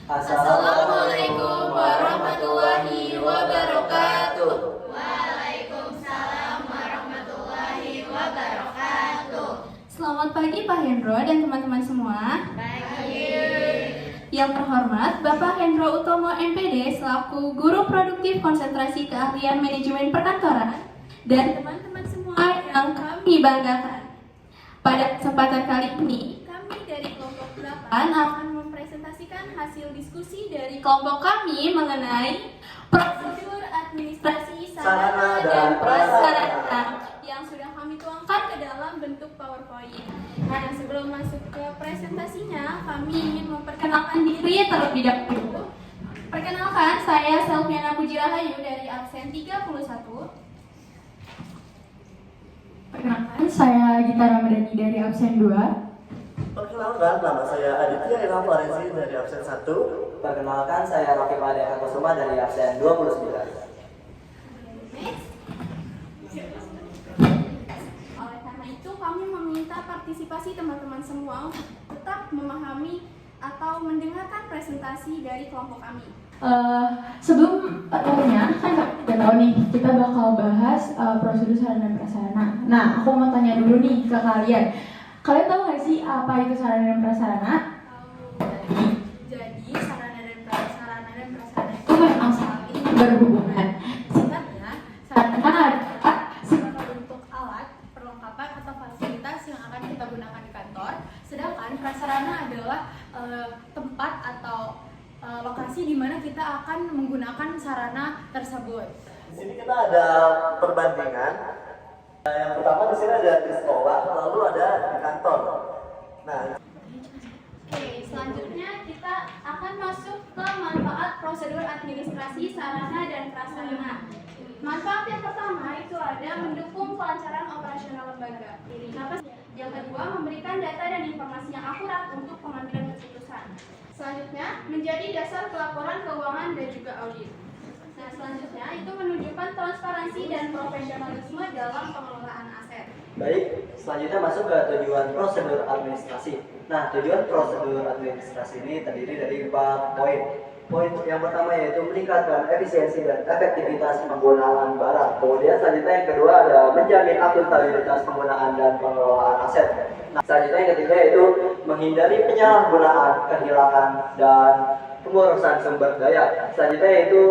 Assalamualaikum warahmatullahi wabarakatuh. Waalaikumsalam warahmatullahi wabarakatuh. Selamat pagi Pak Hendro dan teman-teman semua. Pagi. Yang terhormat Bapak Hendro Utomo MPD selaku Guru Produktif Konsentrasi Keahlian Manajemen Perkantoran dan teman-teman semua yang kami banggakan. Pada kesempatan kali ini, kami dari kelompok 8 akan mempresentasikan hasil diskusi dari kelompok kami mengenai prosedur administrasi sarana dan prasarana yang sudah kami tuangkan ke dalam bentuk PowerPoint. Nah, sebelum masuk ke presentasinya, kami ingin memperkenalkan diri terlebih dahulu. Perkenalkan, saya Selviana Puji Rahayu dari absen 31. Perkenalkan, saya Gita Ramadhani dari absen 2. Perkenalkan, nama saya Aditya Ilham Farensi dari absen 1. Perkenalkan, saya Rocky Padeka Kusuma dari absen 29. Oleh karena itu, kami meminta partisipasi teman-teman semua untuk tetap memahami atau mendengarkan presentasi dari kelompok kami. Sebelum tanya, kan udah tahu nih, kita bakal bahas prosedur sarana dan prasarana. Nah, aku mau tanya dulu nih ke kalian. Kalian tahu nggak sih apa itu sarana dan prasarana? Jadi, sarana dan prasarana Itu memang saling berhubungan. singkatnya, Sarana adalah sebagai bentuk alat, perlengkapan atau fasilitas yang akan kita gunakan di kantor. Sedangkan prasarana adalah tempat atau lokasi di mana kita akan menggunakan sarana tersebut. Di sini kita ada perbandingan. Yang pertama di sini ada di sekolah, lalu ada di kantor. Nah, Oke, selanjutnya kita akan masuk ke manfaat prosedur administrasi sarana dan prasarana. Manfaat yang pertama itu ada mendukung kelancaran operasional lembaga. Yang kedua, memberikan data dan informasi yang akurat untuk pengambilan keputusan. Selanjutnya, menjadi dasar pelaporan keuangan dan juga audit. Nah, selanjutnya itu menunjukkan transparansi dan profesionalisme dalam pengelolaan aset. Baik, selanjutnya masuk ke tujuan prosedur administrasi. Nah, tujuan prosedur administrasi ini terdiri dari 4 poin. Poin yang pertama yaitu meningkatkan efisiensi dan efektivitas penggunaan barang. Kemudian selanjutnya yang kedua ada menjamin akuntabilitas penggunaan dan pengelolaan aset. Nah, selanjutnya yang ketiga yaitu menghindari penyalahgunaan, kehilangan, dan pemborosan sumber daya. Selanjutnya yaitu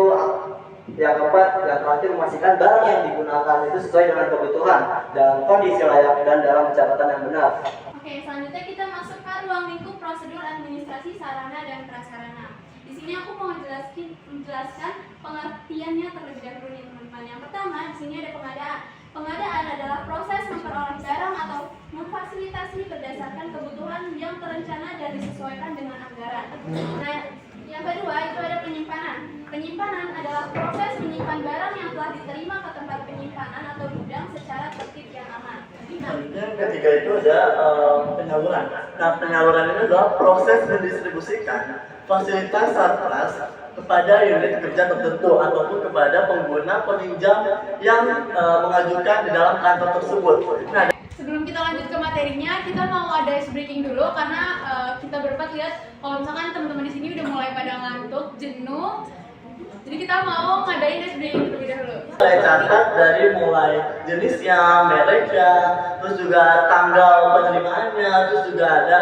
yang keempat, yang terakhir memastikan barang yang digunakan itu sesuai dengan kebutuhan dan kondisi layak dan dalam pencatatan yang benar. Oke, selanjutnya kita masuk ke ruang lingkup prosedur administrasi sarana dan prasarana. Di sini aku mau menjelaskan pengertiannya terlebih dahulu nih teman-teman. Yang pertama, di sini ada pengadaan. Pengadaan adalah proses memperoleh barang atau memfasilitasi berdasarkan kebutuhan yang terencana dan disesuaikan dengan anggaran. Nah, yang kedua itu ada penyimpanan. Penyimpanan adalah proses menyimpan barang yang telah diterima ke tempat penyimpanan atau gudang secara tertib yang aman. yang ketiga itu ada penyaluran. Nah, penyaluran ini adalah proses mendistribusikan fasilitas surplus kepada unit kerja tertentu ataupun kepada pengguna peminjam yang mengajukan di dalam kantor tersebut. Nah, Sebelum kita lanjut ke materinya, kita mau ada ice breaking dulu karena kita berempat lihat kalau misalkan teman-teman di sini udah mulai pada ngantuk, jenuh. Jadi kita mau ngadain ice breaking terlebih dahulu. saya catat dari mulai jenisnya, mereknya, terus juga tanggal penerimaannya, terus juga ada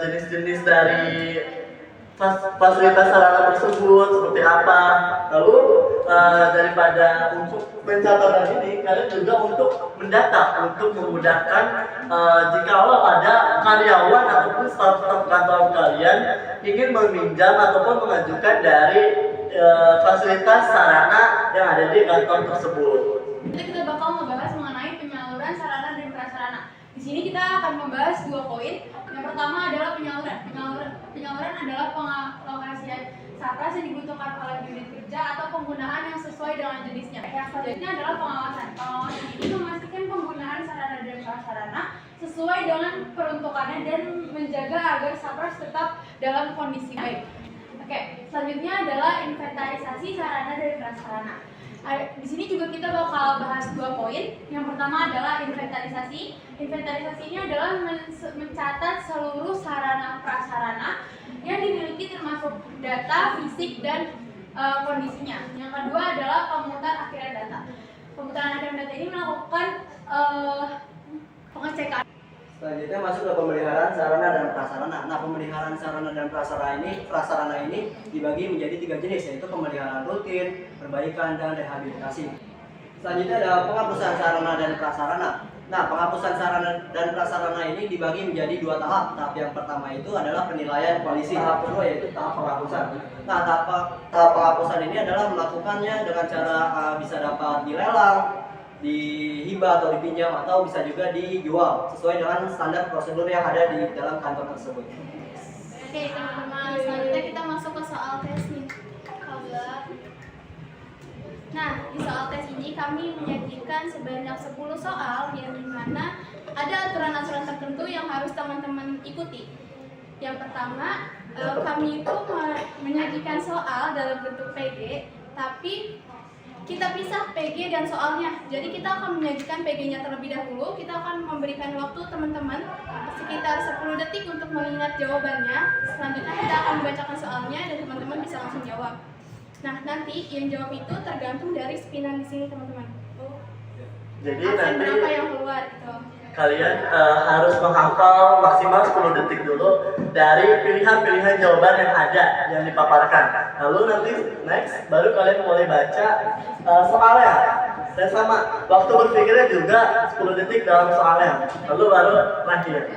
jenis-jenis dari fasilitas sarana tersebut seperti apa. Lalu daripada untuk pencatatan ini, kalian juga untuk mendata, untuk memudahkan jika ada karyawan ataupun staf kantor kalian ingin meminjam ataupun mengajukan dari fasilitas sarana yang ada di kantor tersebut. Jadi kita bakal membahas mengenai penyaluran sarana dan prasarana. Di sini kita akan membahas 2 poin. Yang pertama adalah penyaluran. Penyaluran adalah pengalokasian surplus yang dibutuhkan oleh unit kerja atau penggunaan yang sesuai dengan jenisnya. Yang selanjutnya adalah pengawasan. Pengawasan ini memastikan penggunaan sarana dan prasarana sesuai dengan peruntukannya dan menjaga agar surplus tetap dalam kondisi baik. Oke, selanjutnya adalah inventarisasi sarana dan prasarana. Di sini juga kita bakal bahas 2 poin. Yang pertama adalah inventarisasi. Inventarisasi ini adalah mencatat seluruh sarana prasarana yang dimiliki termasuk data, fisik, dan kondisinya. Yang kedua adalah pemutar akhiran data. Pemutaran akhiran data ini melakukan pengecekan. Selanjutnya masuk ke pemeliharaan sarana dan prasarana. Nah, pemeliharaan sarana dan prasarana ini dibagi menjadi 3 jenis, yaitu pemeliharaan rutin, perbaikan, dan rehabilitasi. Selanjutnya ada penghapusan sarana dan prasarana. Nah, penghapusan sarana dan prasarana ini dibagi menjadi 2 tahap. Tahap yang pertama itu adalah penilaian koalisi. Tahap kedua yaitu tahap penghapusan. Nah, tahap penghapusan ini adalah melakukannya dengan cara bisa dapat dilelang, dihibah atau dipinjam, atau bisa juga dijual sesuai dengan standar prosedur yang ada di dalam kantor tersebut. Oke teman-teman, selanjutnya kita masuk ke soal tes nih. Nah, di soal tes ini kami menyajikan sebanyak 10 soal yang dimana ada aturan-aturan tertentu yang harus teman-teman ikuti. Yang pertama, kami itu menyajikan soal dalam bentuk PG, tapi kita pisah PG dan soalnya. Jadi kita akan menyajikan PG-nya terlebih dahulu. Kita akan memberikan waktu teman-teman sekitar 10 detik untuk mengingat jawabannya. Selanjutnya kita akan membacakan soalnya dan teman-teman bisa langsung jawab. Nah, nanti yang jawab itu tergantung dari spinan di sini, teman-teman. Jadi Absen nanti berapa yang keluar gitu. kalian harus menghafal maksimal 10 detik dulu dari pilihan-pilihan jawaban yang ada yang dipaparkan. Lalu nanti next baru kalian mulai baca soalnya. Dan sama waktu berpikirnya juga 10 detik dalam soalnya. Lalu baru terakhir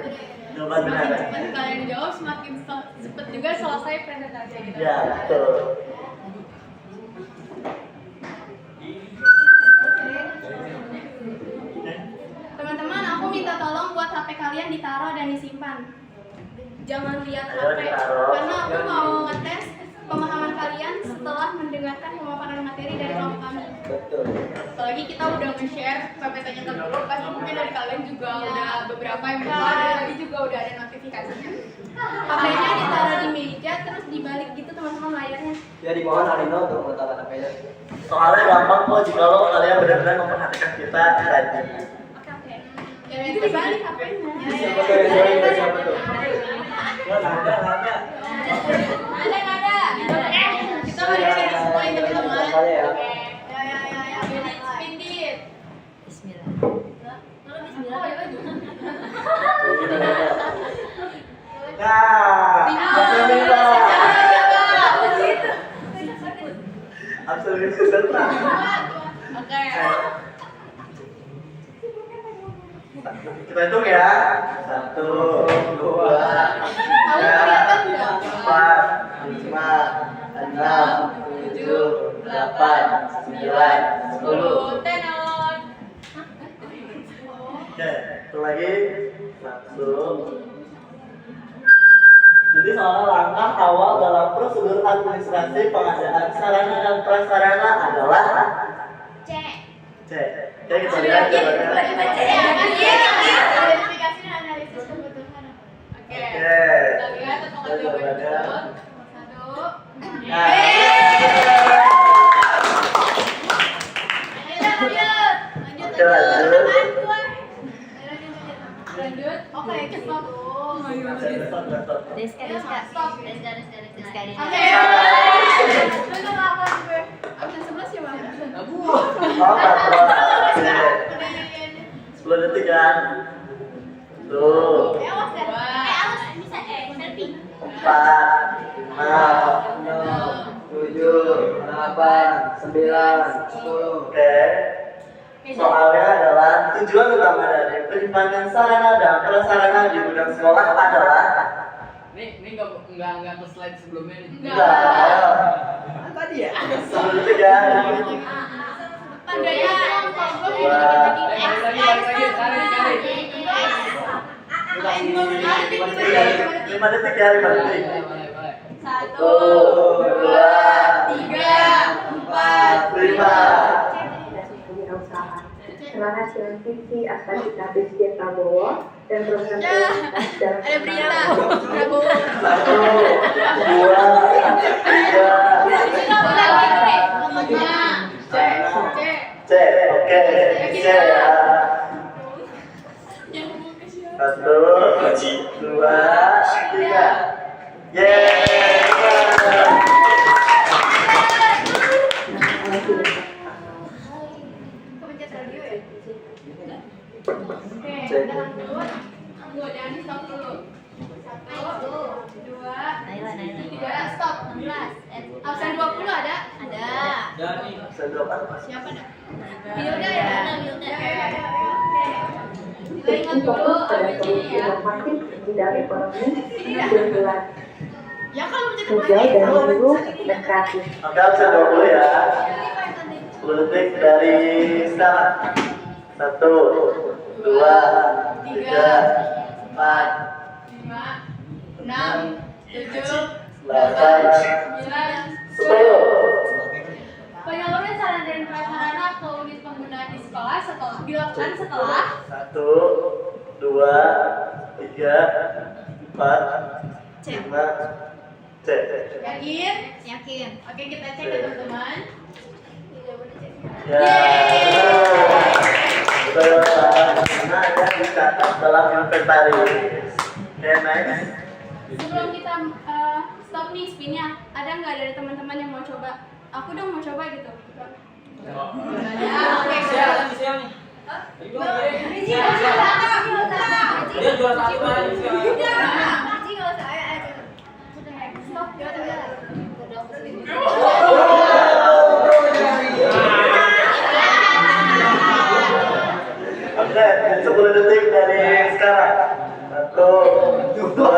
jawaban benar. Semakin cepat kalian jawab, semakin cepat juga selesai presentasi gitu. Ya, betul. Teman-teman, aku minta tolong buat HP kalian ditaruh dan disimpan. Jangan lihat Ayo, HP, ditaruh. karena aku mau ngetes pemahaman kalian setelah mendengarkan pemaparan materi dari kelompok kami. Betul. Apalagi kita udah nge-share PPT-nya ke grup, pasti mungkin dari kalian juga udah beberapa yang buka, dan tadi juga udah ada notifikasinya. HP-nya ditaruh di meja, terus dibalik gitu teman-teman layarnya. Ya, dimohon Alina untuk meletakkan HP-nya. Soalnya gampang kok jika kalian benar-benar memperhatikan kita tadi. Oke. Ya, itu dibalik HP-nya. Siapa tuh yang jualin? Siapa tuh? Ya, nggak ada. Ada. Kita mau di semua ini teman-teman. Soalnya ya. Ya. Pindit. Bismillah. Nah, absolutely. Oke. Kita hitung ya. 1, 2, 3, 4, 5, 6, 7, 8, 9, 10. Tenor. Oke, itu lagi 1. Jadi soal langkah awal dalam prosedur administrasi pengadaan sarana dan prasarana adalah C. C. Oke, kita lihat jawabannya. Identifikasi dan analisis kebutuhan. Oke. Kita lihat apakah jawabannya betul. 1. Nah, Lanjut. Lanjut. Oke, stop. stop. Deska. Oke. Betul apa gue? Absen 11 ya, Bang? Oh, 10 detik kan? Tuh. 4, 5, 7, 8, 9, 10. Oke. Soalnya adalah tujuan utama dari penyimpanan sarana dan prasarana di gudang sekolah adalah Ini enggak ke slide sebelumnya nih. enggak. Tadi ya. 10 detik ya. Pandanya kalau gue Dua. Lagi, cari. 5 detik ya, 5 detik. 1, 2, 3, 4, 5. Semangat jalan visi Astatika Presiden Prabowo dan program prioritas dalam ada berita. Prabowo. 1, 2, 3, 4, 5, 6, 7, 8, 9, 10. C. Oke, C ya. 1, 2, 3. Yeay. Oke, Cek. tahan dulu. Tunggu, jangan di stop dulu. 1, 2, 3, stop. 16. Absen 20 ada? Ada. Siapa dah? Wilda ya? Kita ingat Fokus dulu pada ABC solusi ya. inovatif di bidang ekonomi dan jelas. Ya kalau mencetak Hijau dan biru dan kreatif. Oke, absen 20 ya. 10 detik dari sekarang. 1, 2, 3, 4, 5, 6, 7, 8, 9, 10. Penyaluran sarana dan prasarana atau unit penggunaan di sekolah dilakukan setelah 1, 2, 3, 4, 5, C. yakin? Yakin. Oke, kita cek ya teman-teman. Ya, betul. Karena ada dicatat dalam inventaris. Oke, next. Sebelum kita stop nih spinnya, ada nggak dari teman-teman yang mau coba? Aku dong mau coba gitu. Ya, oke. Dia jual satu lagi. Stop. Oke, 10 detik dari sekarang. 1, 2, 3,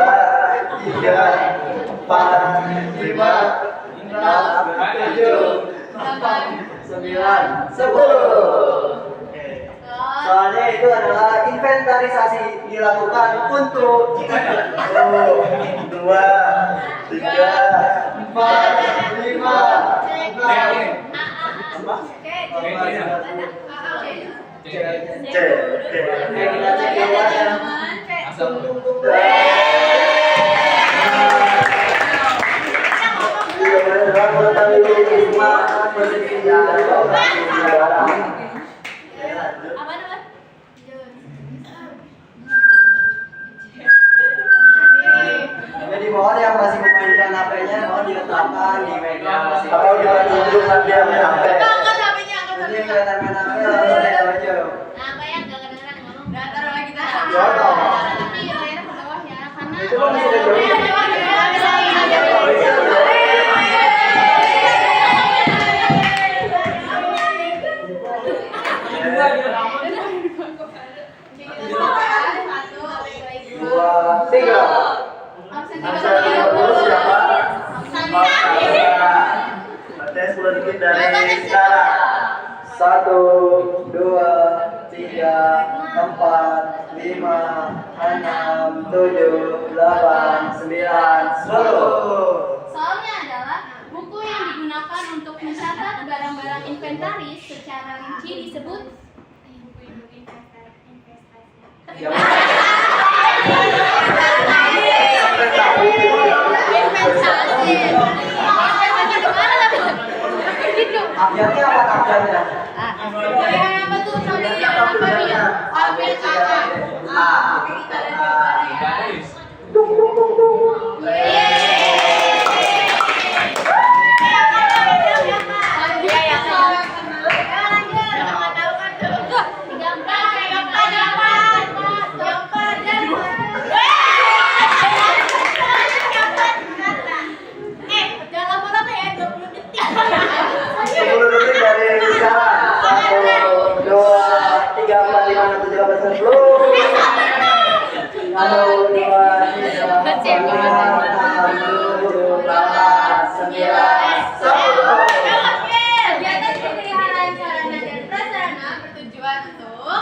4, 5, 6, 7, 8, 9, 10. Soalnya itu adalah inventarisasi dilakukan untuk 1, 2, 3, 4, 5, 6, C. Oke. kita cek jawabannya. Apa namanya? Jadi mohon yang masih memainkan HP-nya mohon diletakkan di meja masing-masing. Kalau kita tunjuk nanti yang sampai. Angkat HP-nya, angkat Jadi HP-nya. kelihatan main HP langsung aja. Nah, bayar gak kedengeran ngomong. Udah taruh lagi taruh. Ya, dong. Tapi layarnya ke bawah ya, karena Itu kan masih ada jauh. Dua, tiga. Absen Absen 30 siapa? Berarti 10 detik dari sekarang. 1, 2, 3, 4, 5, 6, 7, 8, 9, 10. Soalnya adalah buku yang digunakan untuk mencatat barang-barang inventaris secara rinci disebut Abjadnya apa abjadnya? apa tuh soalnya apa nih? Abjad Guys. Kegiatan pemeliharaan sarana dan prasarana bertujuan untuk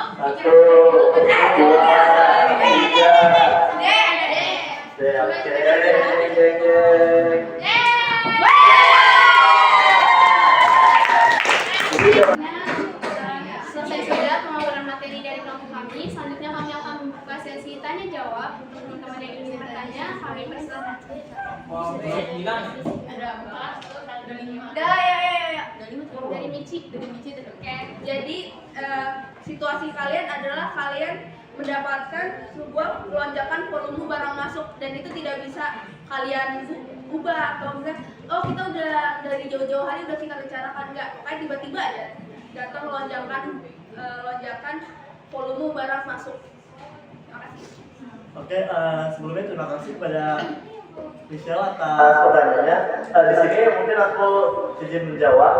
selesai sudah pemaparan materi dari kelompok kami. Selanjutnya kami akan membuka sesi tanya jawab. Untuk teman-teman yang ingin bertanya, kami persilakan. Ada 4, Dari Michi. Oke, jadi situasi kalian adalah kalian mendapatkan sebuah lonjakan volume barang masuk dan itu tidak bisa kalian ubah. Kalau misalnya, oh kita udah dari jauh-jauh hari udah kita rencanakan, enggak, kayak tiba-tiba aja datang lonjakan volume barang masuk. Terima kasih. Oke, sebelumnya terima kasih kepada Michelle atas pertanyaannya. Di sini mungkin aku izin menjawab.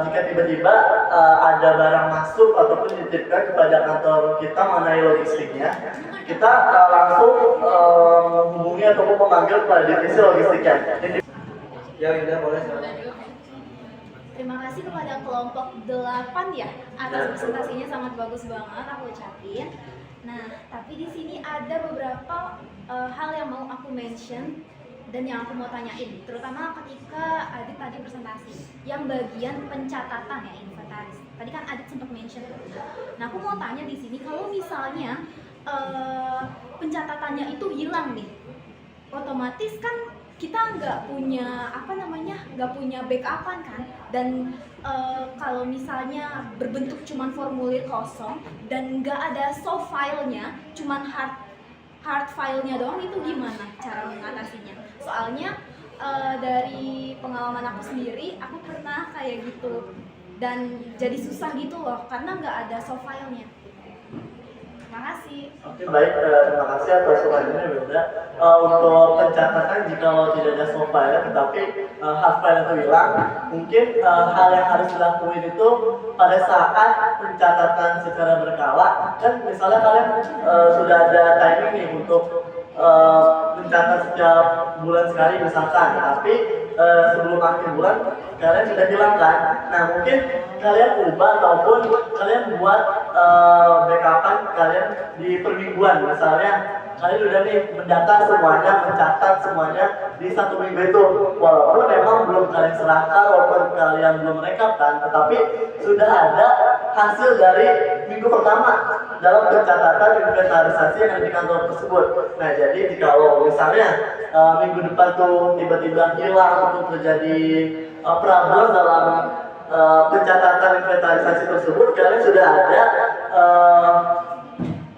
Jika tiba-tiba ada barang masuk ataupun dititipkan kepada kantor kita mengenai logistiknya, kita langsung menghubungi ataupun memanggil kepada divisi logistiknya. Ya Winda, boleh. Terima kasih kepada kelompok 8 ya atas presentasinya, sangat bagus banget aku ucapin. Nah, tapi di sini ada beberapa hal yang mau aku mention dan yang aku mau tanyain, terutama ketika Adit tadi presentasi yang bagian pencatatan ya, inventaris. Tadi kan Adit sempat mention. Nah, aku mau tanya di sini, kalau misalnya pencatatannya itu hilang nih, otomatis kan kita nggak punya backupan kan, dan kalau misalnya berbentuk cuman formulir kosong dan nggak ada soft filenya, cuman hard filenya doang, itu gimana cara mengatasinya? Soalnya dari pengalaman aku sendiri, aku pernah kayak gitu dan jadi susah gitu loh karena nggak ada soft filenya. Terima kasih. Oke, baik, terima kasih atas pertanyaannya Winda. Untuk pencatatan jika tidak ada soft file tetapi hard file itu hilang, mungkin hal yang harus dilakukan itu pada saat pencatatan secara berkala. Kan misalnya kalian sudah ada timing nih untuk mencatat setiap bulan sekali misalkan, tapi sebelum akhir bulan kalian sudah hilang kan. Nah, mungkin kalian ubah ataupun kalian buat backupan kalian di permingguan. Misalnya kalian udah nih mendata semuanya, mencatat semuanya di satu minggu itu, walaupun memang belum kalian serahkan, walaupun kalian belum rekapkan, tetapi sudah ada hasil dari minggu pertama dalam pencatatan inventarisasi yang ada di kantor tersebut. Nah, jadi kalau misalnya minggu depan tuh tiba-tiba hilang atau terjadi problem dalam pencatatan inventarisasi tersebut, kalian sudah ada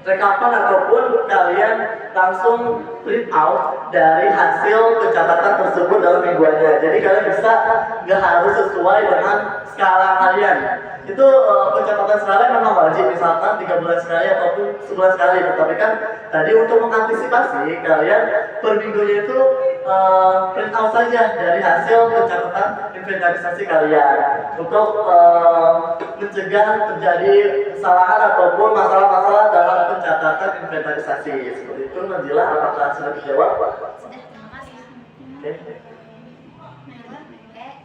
rekapan ataupun kalian langsung print out dari hasil pencatatan tersebut dalam mingguannya. Jadi kalian bisa nggak harus sesuai dengan skala kalian. Itu pencatatan skala memang wajib, misalkan 3 bulan sekali ataupun sebulan sekali. Tetapi kan tadi untuk mengantisipasi kalian per minggunya itu print out saja dari hasil pencatatan inventarisasi kalian untuk mencegah terjadi kesalahan ataupun masalah-masalah dalam pencatatan inventarisasi. Seperti itu, Najila, apakah sudah dijawab? Sudah, terima kasih. Oke.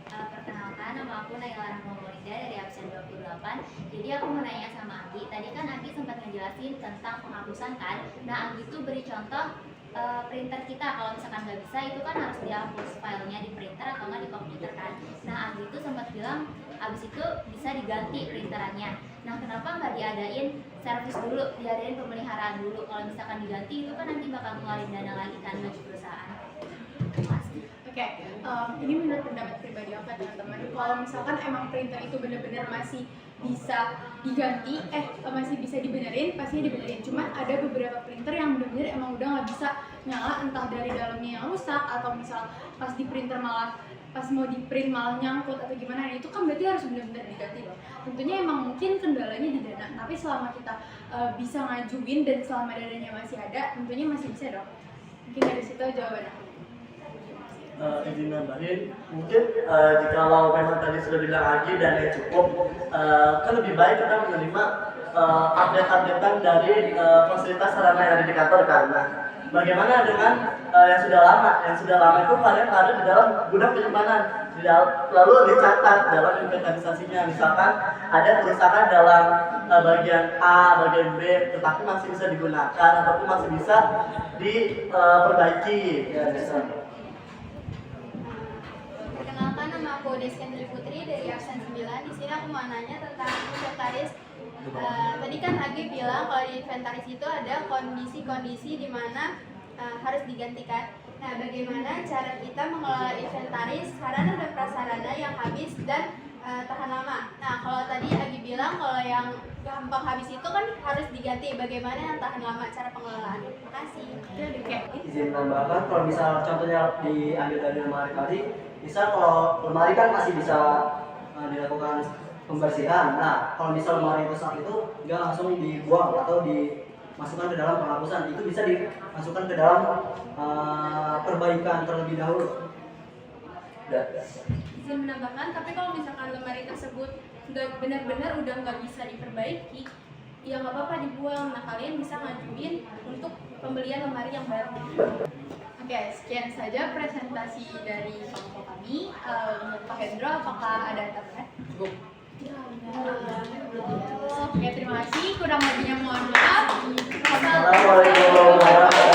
Perkenalkan, nama aku Naila Rahmaulida dari absen 28. Jadi aku mau nanya sama Anggi. Tadi kan Anggi sempat ngejelasin tentang penghapusan kan. Nah, Anggi tuh beri contoh printer kita, kalau misalkan nggak bisa itu kan harus dihapus filenya di printer atau nggak di komputer kan. Nah, Anggi tuh sempat bilang abis itu bisa diganti printerannya. Nah, kenapa nggak diadain servis dulu, diadain pemeliharaan dulu? Kalau misalkan diganti itu kan nanti bakal ngeluarin dana lagi kan bagi perusahaan. Oke, ini menurut pendapat pribadi aku teman-teman. Kalau misalkan emang printer itu benar-benar masih bisa diganti, masih bisa dibenerin, pastinya dibenerin. Cuman ada beberapa printer yang benar-benar emang udah nggak bisa nyala, entah dari dalamnya yang rusak atau misal pas di printer malah pas mau di print malah nyangkut atau gimana. Nah, itu kan berarti harus benar-benar diganti loh. Tentunya emang mungkin kendalanya di dana, tapi selama kita bisa ngajuin dan selama dananya masih ada, tentunya masih bisa dong. Mungkin dari situ jawaban aku. Izin nambahin, mungkin jikalau memang tadi sudah bilang lagi dan yang cukup, kan lebih baik kita menerima update-updatean dari fasilitas sarana yang ada di kantor kan. Nah, bagaimana dengan yang sudah lama? Yang sudah lama itu kalian ada di dalam gudang penyimpanan, lalu dicatat dalam inventarisasinya. Misalkan ada kerusakan dalam bagian A, bagian B, tetapi masih bisa digunakan ataupun masih bisa diperbaiki. Perkenalkan, nama aku Deskendri Putri dari absen 9. Di sini aku mau nanya tentang inventaris. Tadi kan Agi bilang kalau di inventaris itu ada kondisi-kondisi di mana harus digantikan. Nah, bagaimana cara kita mengelola inventaris sarana dan prasarana yang habis dan tahan lama? Nah, kalau tadi Agi bilang kalau yang gampang habis itu kan harus diganti. Bagaimana yang tahan lama cara pengelolaannya? Terima kasih. Izin menambahkan, kalau misal contohnya diambil dari lemari tadi, misal kalau lemari kan masih bisa dilakukan pembersihan. Nah, kalau misal lemari rusak itu nggak langsung dibuang atau dimasukkan ke dalam penghapusan, itu bisa dimasukkan ke dalam perbaikan terlebih dahulu. Izin menambahkan, tapi kalau misalkan lemari tersebut nggak benar-benar udah nggak bisa diperbaiki, ya nggak apa-apa dibuang. Nah, kalian bisa ngajuin untuk pembelian lemari yang baru. Oke, sekian saja presentasi dari kelompok kami. Pak Hendro, apakah ada tambahan? Cukup. Oke, terima kasih. Kurang lebihnya mohon maaf. Assalamualaikum warahmatullahi